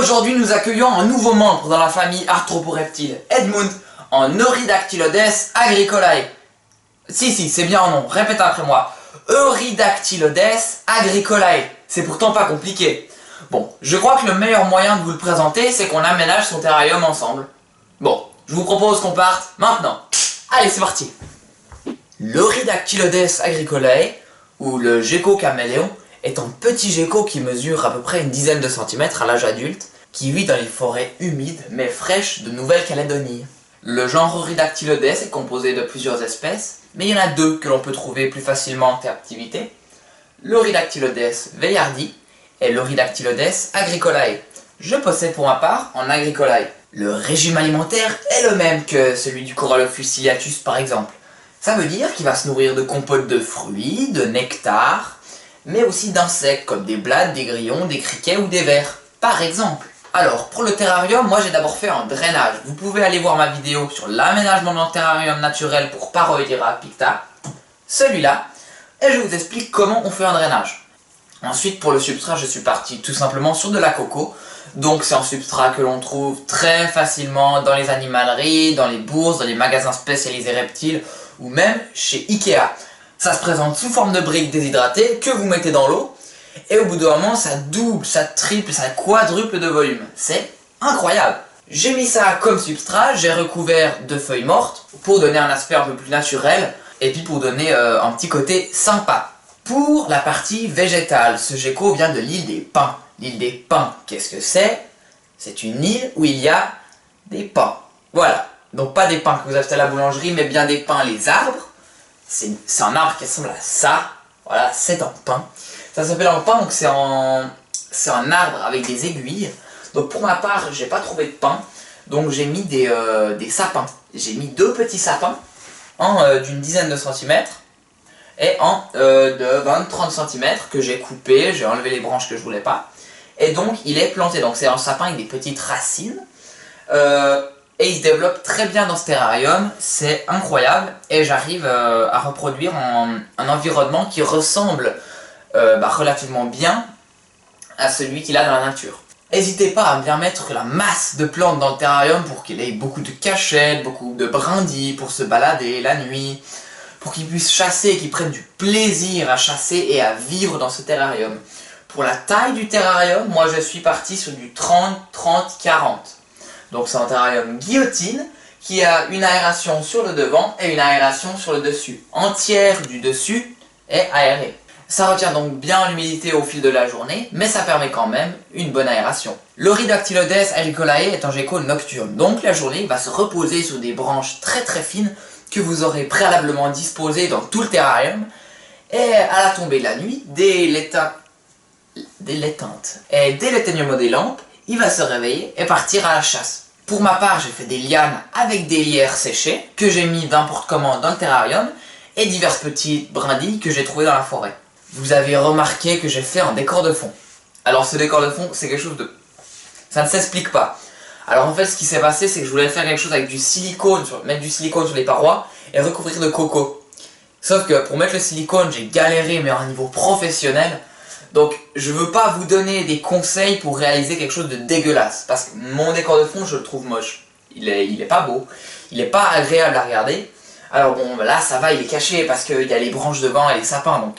Aujourd'hui, nous accueillons un nouveau membre dans la famille Arthroporeptiles, Edmund, en Euridactylodes agricolae. Si, c'est bien un nom, répète après moi. Euridactylodes agricolae. C'est pourtant pas compliqué. Bon, je crois que le meilleur moyen de vous le présenter, c'est qu'on aménage son terrarium ensemble. Bon, je vous propose qu'on parte maintenant. Allez, c'est parti. L'Euridactylodes agricolae, ou le gecko caméléon, est un petit gecko qui mesure à peu près une dizaine de centimètres à l'âge adulte, qui vit dans les forêts humides mais fraîches de Nouvelle-Calédonie. Le genre Euridactylodes est composé de plusieurs espèces, mais il y en a deux que l'on peut trouver plus facilement en captivité, l'Euridactylodes veillardi et l'Euridactylodes agricolae. Je possède pour ma part en agricolae. Le régime alimentaire est le même que celui du Coralophus ciliatus par exemple. Ça veut dire qu'il va se nourrir de compotes de fruits, de nectar, mais aussi d'insectes comme des blattes, des grillons, des criquets ou des vers, par exemple. Alors, pour le terrarium, moi j'ai d'abord fait un drainage. Vous pouvez aller voir ma vidéo sur l'aménagement d'un terrarium naturel pour Paroidira picta, celui-là, et je vous explique comment on fait un drainage. Ensuite, pour le substrat, je suis parti tout simplement sur de la coco. Donc c'est un substrat que l'on trouve très facilement dans les animaleries, dans les bourses, dans les magasins spécialisés reptiles, ou même chez Ikea. Ça se présente sous forme de briques déshydratées que vous mettez dans l'eau, et au bout d'un moment, ça double, ça triple, ça quadruple de volume. C'est incroyable. J'ai mis ça comme substrat, j'ai recouvert de feuilles mortes pour donner un aspect un peu plus naturel, et puis pour donner un petit côté sympa. Pour la partie végétale, ce gecko vient de l'île des Pins. L'île des Pins, qu'est-ce que c'est? C'est une île où il y a des pins. Voilà. Donc pas des pins que vous achetez à la boulangerie, mais bien des pins, les arbres. C'est un arbre qui ressemble à ça. Voilà, c'est un pin. Ça s'appelle un pin, donc c'est un arbre avec des aiguilles. Donc pour ma part, j'ai pas trouvé de pin. Donc j'ai mis des sapins. J'ai mis deux petits sapins, un d'une dizaine de centimètres et un de 20-30 cm que j'ai coupé. J'ai enlevé les branches que je voulais pas. Et donc il est planté. Donc c'est un sapin avec des petites racines. Et il se développe très bien dans ce terrarium, c'est incroyable, et j'arrive à reproduire un environnement qui ressemble relativement bien à celui qu'il a dans la nature. N'hésitez pas à bien mettre la masse de plantes dans le terrarium pour qu'il ait beaucoup de cachettes, beaucoup de brindilles pour se balader la nuit, pour qu'il puisse chasser, qu'il prenne du plaisir à chasser et à vivre dans ce terrarium. Pour la taille du terrarium, moi je suis parti sur du 30-30-40. Donc c'est un terrarium guillotine qui a une aération sur le devant et une aération sur le dessus. Un tiers du dessus est aéré. Ça retient donc bien l'humidité au fil de la journée, mais ça permet quand même une bonne aération. L'Euridactylodes agricolae est un gecko nocturne, donc la journée il va se reposer sur des branches très très fines que vous aurez préalablement disposées dans tout le terrarium. Et à la tombée de la nuit, dès l'éteignement des lampes, il va se réveiller et partir à la chasse. Pour ma part, j'ai fait des lianes avec des lierres séchées que j'ai mis n'importe comment dans le terrarium et diverses petites brindilles que j'ai trouvées dans la forêt. Vous avez remarqué que j'ai fait un décor de fond. Alors ce décor de fond, c'est quelque chose de... ça ne s'explique pas. Alors en fait, ce qui s'est passé, c'est que je voulais faire quelque chose avec du silicone, mettre du silicone sur les parois et recouvrir de coco. Sauf que pour mettre le silicone, j'ai galéré mais à un niveau professionnel. Donc je veux pas vous donner des conseils pour réaliser quelque chose de dégueulasse, parce que mon décor de fond je le trouve moche. Il est pas beau, il est pas agréable à regarder. Alors bon là ça va, il est caché parce qu'il y a les branches devant et les sapins, donc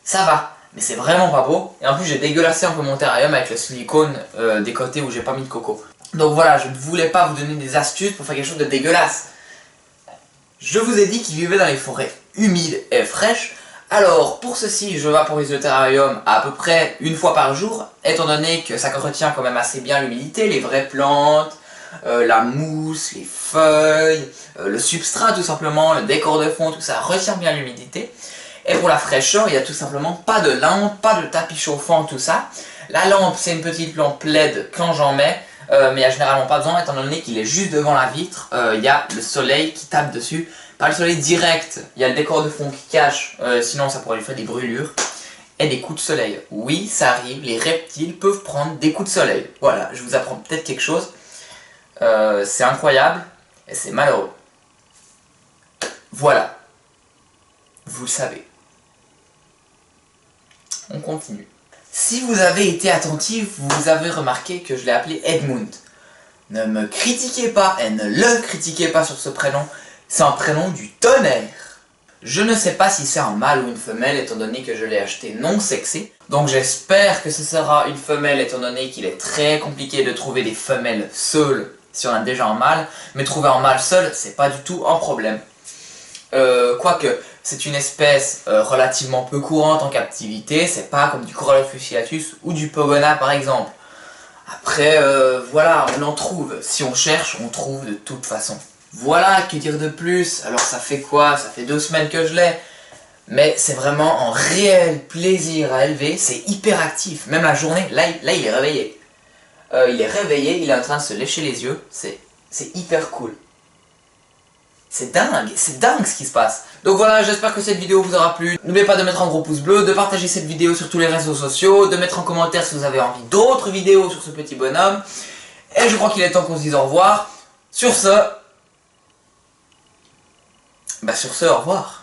ça va. Mais c'est vraiment pas beau. Et en plus j'ai dégueulassé un peu mon terrarium avec le silicone des côtés où j'ai pas mis de coco. Donc voilà, je ne voulais pas vous donner des astuces pour faire quelque chose de dégueulasse. Je vous ai dit qu'il vivait dans les forêts humides et fraîches. Alors, pour ceci, je vaporise le terrarium à peu près une fois par jour, étant donné que ça retient quand même assez bien l'humidité, les vraies plantes, la mousse, les feuilles, le substrat tout simplement, le décor de fond, tout ça retient bien l'humidité. Et pour la fraîcheur, il n'y a tout simplement pas de lampe, pas de tapis chauffant, tout ça. La lampe, c'est une petite lampe LED quand j'en mets, mais il n'y a généralement pas besoin, étant donné qu'il est juste devant la vitre, il y a le soleil qui tape dessus. Pas le soleil direct, il y a le décor de fond qui cache, sinon ça pourrait lui faire des brûlures. Et des coups de soleil. Oui, ça arrive, les reptiles peuvent prendre des coups de soleil. Voilà, je vous apprends peut-être quelque chose. C'est incroyable et c'est malheureux. Voilà. Vous le savez. On continue. Si vous avez été attentif, vous avez remarqué que je l'ai appelé Edmund. Ne me critiquez pas et ne le critiquez pas sur ce prénom, c'est un prénom du tonnerre. Je ne sais pas si c'est un mâle ou une femelle étant donné que je l'ai acheté non sexé. Donc j'espère que ce sera une femelle étant donné qu'il est très compliqué de trouver des femelles seules si on a déjà un mâle. Mais trouver un mâle seul, c'est pas du tout un problème. Quoique, c'est une espèce relativement peu courante en captivité. C'est pas comme du Corallus fusillatus ou du Pogona par exemple. Après, voilà, on en trouve. Si on cherche, on trouve de toute façon. Voilà, que dire de plus? Alors ça fait quoi? Ça fait 2 semaines que je l'ai. Mais c'est vraiment un réel plaisir à élever. C'est hyper actif. Même la journée, là il est réveillé. Il est en train de se lécher les yeux. C'est hyper cool. C'est dingue ce qui se passe. Donc voilà, j'espère que cette vidéo vous aura plu. N'oubliez pas de mettre un gros pouce bleu, de partager cette vidéo sur tous les réseaux sociaux, de mettre en commentaire si vous avez envie d'autres vidéos sur ce petit bonhomme. Et je crois qu'il est temps qu'on se dise au revoir. Sur ce, au revoir.